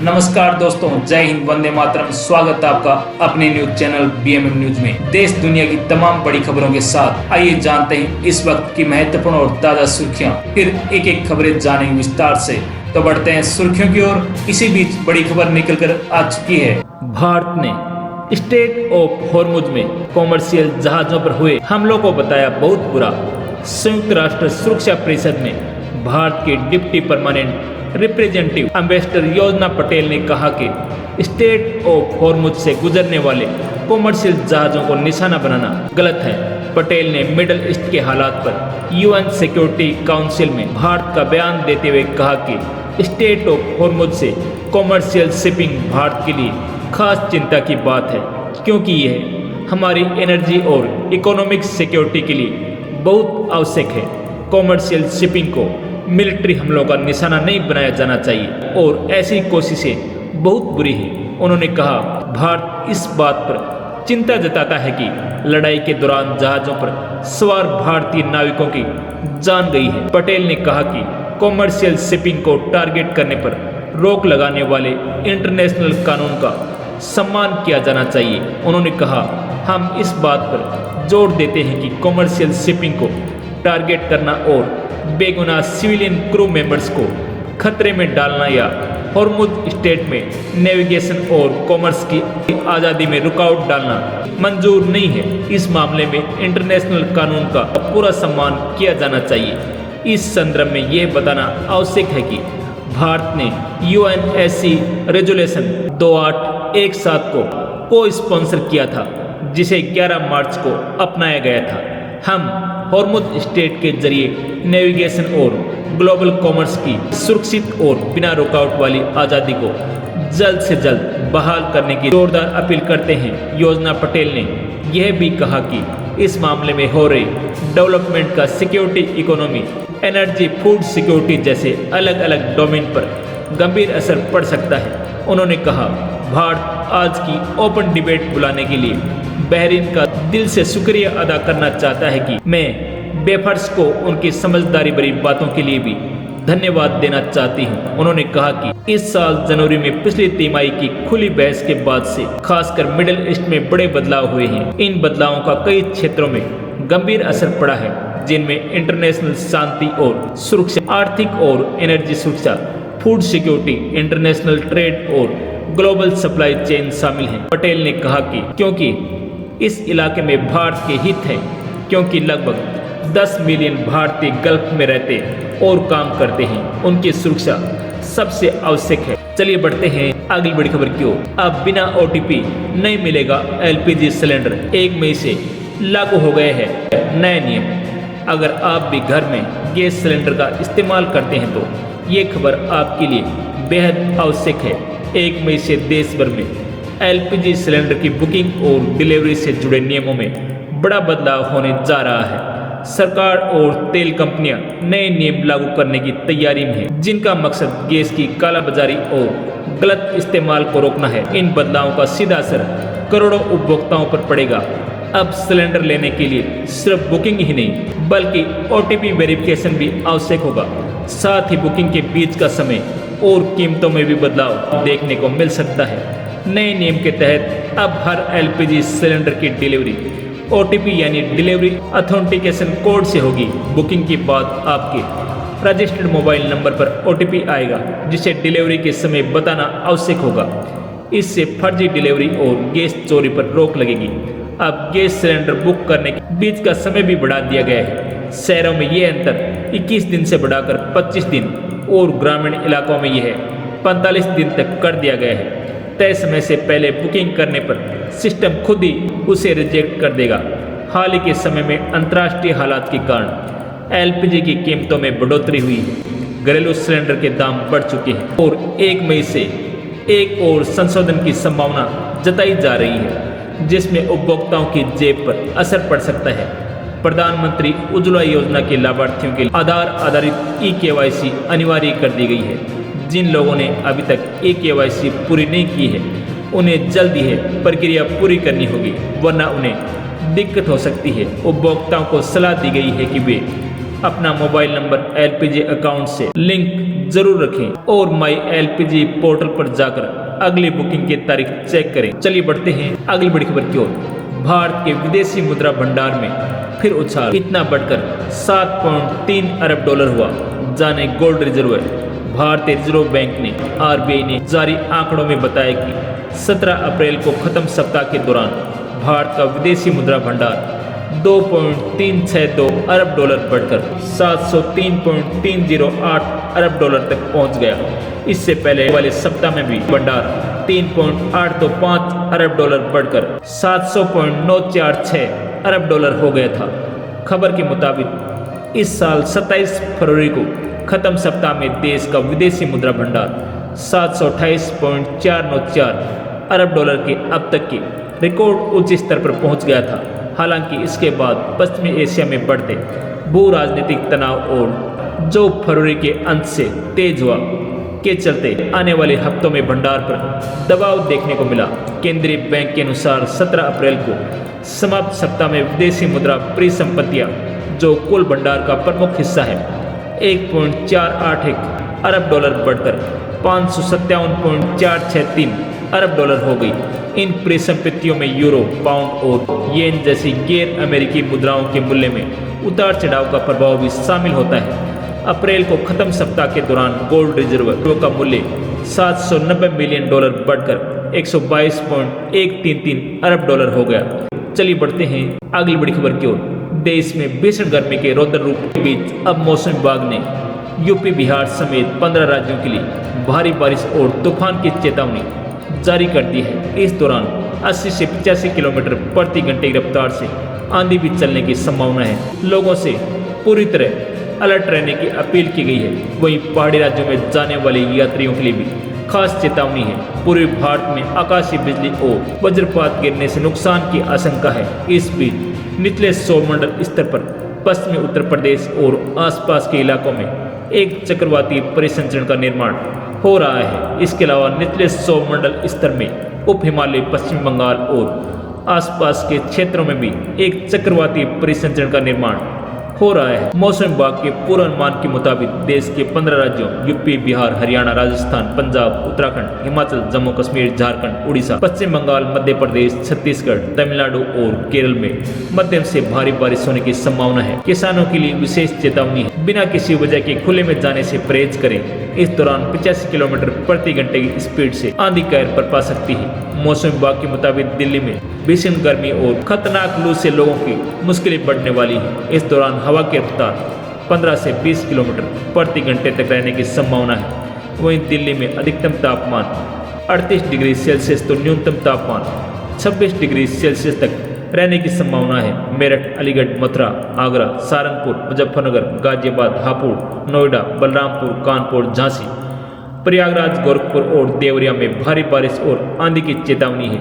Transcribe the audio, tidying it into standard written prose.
नमस्कार दोस्तों, जय हिंद, वंदे मातरम। स्वागत है आपका अपने न्यूज चैनल बीएमएम न्यूज में। देश दुनिया की तमाम बड़ी खबरों के साथ आइए जानते हैं इस वक्त की महत्वपूर्ण और ताजा सुर्खियां। फिर एक एक खबरें जानेंगे विस्तार से। तो बढ़ते हैं सुर्खियों की ओर। इसी बीच बड़ी खबर निकल कर आ चुकी है। भारत ने स्ट्रेट ऑफ हॉर्मुज में कॉमर्शियल जहाजों पर हुए हमलों को बताया बहुत बुरा। संयुक्त राष्ट्र सुरक्षा परिषद में भारत के डिप्टी परमानेंट रिप्रेजेंटेटिव एम्बेसडर योजना पटेल ने कहा कि स्ट्रेट ऑफ हॉर्मुज से गुजरने वाले कॉमर्शियल जहाजों को निशाना बनाना गलत है। पटेल ने मिडल ईस्ट के हालात पर यूएन सिक्योरिटी काउंसिल में भारत का बयान देते हुए कहा कि स्ट्रेट ऑफ हॉर्मुज से कॉमर्शियल शिपिंग भारत के लिए खास चिंता की बात है, क्योंकि यह हमारी एनर्जी और इकोनॉमिक सिक्योरिटी के लिए बहुत आवश्यक है। कॉमर्शियल शिपिंग को मिलिट्री हमलों का निशाना नहीं बनाया जाना चाहिए और ऐसी कोशिशें बहुत बुरी हैं। उन्होंने कहा, भारत इस बात पर चिंता जताता है कि लड़ाई के दौरान जहाजों पर सवार भारतीय नाविकों की जान गई है। पटेल ने कहा कि कॉमर्शियल शिपिंग को टारगेट करने पर रोक लगाने वाले इंटरनेशनल कानून का सम्मान किया जाना चाहिए। उन्होंने कहा, हम इस बात पर जोर देते हैं कि कॉमर्शियल शिपिंग को टारगेट करना और बेगुनाह सिविलियन क्रू मेंबर्स को खतरे में डालना या हॉर्मुज स्ट्रेट में नेविगेशन और कॉमर्स की आज़ादी में रुकावट डालना मंजूर नहीं है। इस मामले में इंटरनेशनल कानून का पूरा सम्मान किया जाना चाहिए। इस संदर्भ में यह बताना आवश्यक है कि भारत ने यूएनएससी रेजोल्यूशन 2817 को स्पॉन्सर किया था, जिसे 11 मार्च को अपनाया गया था। हम हॉर्मुज स्ट्रेट के जरिए नेविगेशन और ग्लोबल कॉमर्स की सुरक्षित और बिना रुकावट वाली आज़ादी को जल्द से जल्द बहाल करने की जोरदार अपील करते हैं। योजना पटेल ने यह भी कहा कि इस मामले में हो रही डेवलपमेंट का security, economy, energy, food security जैसे अलग अलग डोमेन पर गंभीर असर पड़ सकता है। उन्होंने कहा, भारत आज की ओपन डिबेट बुलाने के लिए बहरीन का दिल से शुक्रिया अदा करना चाहता है कि मैं बेफर्स को उनकी समझदारी भरी बातों के लिए भी धन्यवाद देना चाहती हूं। उन्होंने कहा कि इस साल जनवरी में पिछली तिमाही की खुली बहस के बाद से खासकर मिडिल ईस्ट में बड़े बदलाव हुए हैं। इन बदलावों का कई क्षेत्रों में गंभीर असर पड़ा है, जिनमें इंटरनेशनल शांति और सुरक्षा, आर्थिक और एनर्जी सुरक्षा, फूड सिक्योरिटी, इंटरनेशनल ट्रेड और ग्लोबल सप्लाई चेन शामिल हैं। पटेल ने कहा कि क्योंकि इस इलाके में भारत के हित हैं, क्योंकि लगभग 10 मिलियन भारतीय गल्फ में रहते और काम करते हैं, उनकी सुरक्षा सबसे आवश्यक है। चलिए बढ़ते हैं अगली बड़ी खबर की ओर। अब बिना ओटीपी नहीं मिलेगा एलपीजी सिलेंडर। 1 मई से लागू हो गए हैं नए नियम। अगर आप भी घर में गैस सिलेंडर का इस्तेमाल करते हैं तो ये खबर आपके लिए बेहद आवश्यक है। 1 मई से देश भर में एलपीजी सिलेंडर की बुकिंग और डिलीवरी से जुड़े नियमों में बड़ा बदलाव होने जा रहा है। सरकार और तेल कंपनियां नए नियम लागू करने की तैयारी में है, जिनका मकसद गैस की कालाबाजारी और गलत इस्तेमाल को रोकना है। इन बदलावों का सीधा असर करोड़ों उपभोक्ताओं पर पड़ेगा। अब सिलेंडर लेने के लिए सिर्फ बुकिंग ही नहीं, बल्कि ओटीपी वेरिफिकेशन भी आवश्यक होगा। साथ ही बुकिंग के बीच का समय और कीमतों में भी बदलाव देखने को मिल सकता है। नए नियम के तहत अब हर एलपीजी सिलेंडर की डिलीवरी ओटीपी यानी डिलीवरी ऑथेंटिकेशन कोड से होगी। बुकिंग के बाद आपके रजिस्टर्ड मोबाइल नंबर पर ओटीपी आएगा, जिसे डिलीवरी के समय बताना आवश्यक होगा। इससे फर्जी डिलीवरी और गैस चोरी पर रोक लगेगी। अब गैस सिलेंडर बुक करने के बीच का समय भी बढ़ा दिया गया है। शहरों में ये अंतर 21 दिन से बढ़ाकर 25 दिन और ग्रामीण इलाकों में यह 45 दिन तक कर दिया गया है। तय समय से पहले बुकिंग करने पर सिस्टम खुद ही उसे रिजेक्ट कर देगा। हाल ही के समय में अंतर्राष्ट्रीय हालात के कारण एलपीजी की कीमतों में बढ़ोतरी हुई है। घरेलू सिलेंडर के दाम बढ़ चुके हैं और 1 मई से एक और संशोधन की संभावना जताई जा रही है, जिसमें उपभोक्ताओं की जेब पर असर पड़ सकता है। प्रधानमंत्री उज्ज्वला योजना के लाभार्थियों के लिए आधार आधारित ई-केवाईसी अनिवार्य कर दी गई है। जिन लोगों ने अभी तक ई-केवाईसी पूरी नहीं की है, उन्हें जल्द यह प्रक्रिया पूरी करनी होगी, वरना उन्हें दिक्कत हो सकती है। उपभोक्ताओं को सलाह दी गई है कि वे अपना मोबाइल नंबर एलपीजी अकाउंट से लिंक जरूर रखें और माई एलपीजी पोर्टल पर जाकर अगली बुकिंग की तारीख चेक करें। चलिए बढ़ते हैं अगली बड़ी खबर की ओर। भारत के विदेशी मुद्रा भंडार में फिर उछाल, इतना बढ़कर 7.3 अरब डॉलर हुआ। जाने गोल्ड रिजर्व। भारतीय रिजर्व बैंक ने आरबीआई ने जारी आंकड़ों में बताया कि 17 अप्रैल को खत्म सप्ताह के दौरान भारत का विदेशी मुद्रा भंडार 2.362 अरब डॉलर बढ़कर 703.308 अरब डॉलर तक पहुंच गया। इससे पहले वाले सप्ताह में भी भंडार 3.825 अरब डॉलर बढ़कर 700.946 अरब डॉलर हो गया था। खबर के मुताबिक इस साल 27 फरवरी को खत्म सप्ताह में देश का विदेशी मुद्रा भंडार 728.494 अरब डॉलर के अब तक के रिकॉर्ड उच्च स्तर पर पहुंच गया था। हालांकि इसके बाद पश्चिमी एशिया में बढ़ते भू राजनीतिक तनाव और जो फरवरी के अंत से तेज हुआ के चलते आने वाले हफ्तों में भंडार पर दबाव देखने को मिला। केंद्रीय बैंक के अनुसार 17 अप्रैल को समाप्त सप्ताह में विदेशी मुद्रा परिसंपत्तियां, जो कुल भंडार का प्रमुख हिस्सा है, 1.481 अरब डॉलर बढ़कर 557.463 अरब डॉलर हो गई। इन परिसंपत्तियों में यूरो, पाउंड और येन जैसी गैर अमेरिकी मुद्राओं के मूल्य में उतार चढ़ाव का प्रभाव भी शामिल होता है। अप्रैल को खत्म सप्ताह के दौरान गोल्ड रिजर्व का मूल्य 790 मिलियन डॉलर बढ़कर 122.133 अरब डॉलर हो गया। चलिए बढ़ते हैं अगली बड़ी खबर की ओर। देश में भीषण गर्मी के रौद्र रूप के बीच अब मौसम विभाग ने यूपी, बिहार समेत 15 राज्यों के लिए भारी बारिश और तूफान की चेतावनी जारी कर दी है। इस दौरान 80 से 85 किलोमीटर प्रति घंटे की रफ्तार से आंधी भी चलने की संभावना है। लोगों से पूरी तरह अलर्ट रहने की अपील की गई है। वहीं पहाड़ी राज्यों में जाने वाले यात्रियों के लिए भी खास चेतावनी है। पूर्वी भारत में आकाशीय बिजली और वज्रपात गिरने से नुकसान की आशंका है। इस बीच निचले सौरमंडल स्तर पर पश्चिमी उत्तर प्रदेश और आसपास के इलाकों में एक चक्रवाती परिसंचरण का निर्माण हो रहा है। इसके अलावा निचले सौरमंडल स्तर में उप हिमालय, पश्चिम बंगाल और आसपास के क्षेत्रों में भी एक चक्रवाती परिसंचरण का निर्माण हो रहा है। मौसम विभाग के पूर्वानुमान के मुताबिक देश के 15 राज्यों यूपी, बिहार, हरियाणा, राजस्थान, पंजाब, उत्तराखंड, हिमाचल, जम्मू कश्मीर, झारखंड, उड़ीसा, पश्चिम बंगाल, मध्य प्रदेश, छत्तीसगढ़, तमिलनाडु और केरल में मध्यम से भारी बारिश होने की संभावना है। किसानों के लिए विशेष चेतावनी है। बिना किसी वजह के खुले में जाने से परहेज करें। इस दौरान 85 किलोमीटर प्रति घंटे की स्पीड से आंधी कहर बरपा सकती है। मौसम विभाग के मुताबिक दिल्ली में भीषण गर्मी और खतरनाक लू से लोगों की मुश्किलें बढ़ने वाली है। इस दौरान हवा की रफ्तार 15 से 20 किलोमीटर प्रति घंटे तक रहने की संभावना है। वहीं दिल्ली में अधिकतम तापमान 38 डिग्री सेल्सियस तो न्यूनतम तापमान 26 डिग्री सेल्सियस तक रहने की संभावना है। मेरठ, अलीगढ़, मथुरा, आगरा, सहारनपुर, मुजफ्फरनगर, गाजियाबाद, हापुड़, नोएडा, बलरामपुर, कानपुर, झांसी, प्रयागराज, गोरखपुर और देवरिया में भारी बारिश और आंधी की चेतावनी है।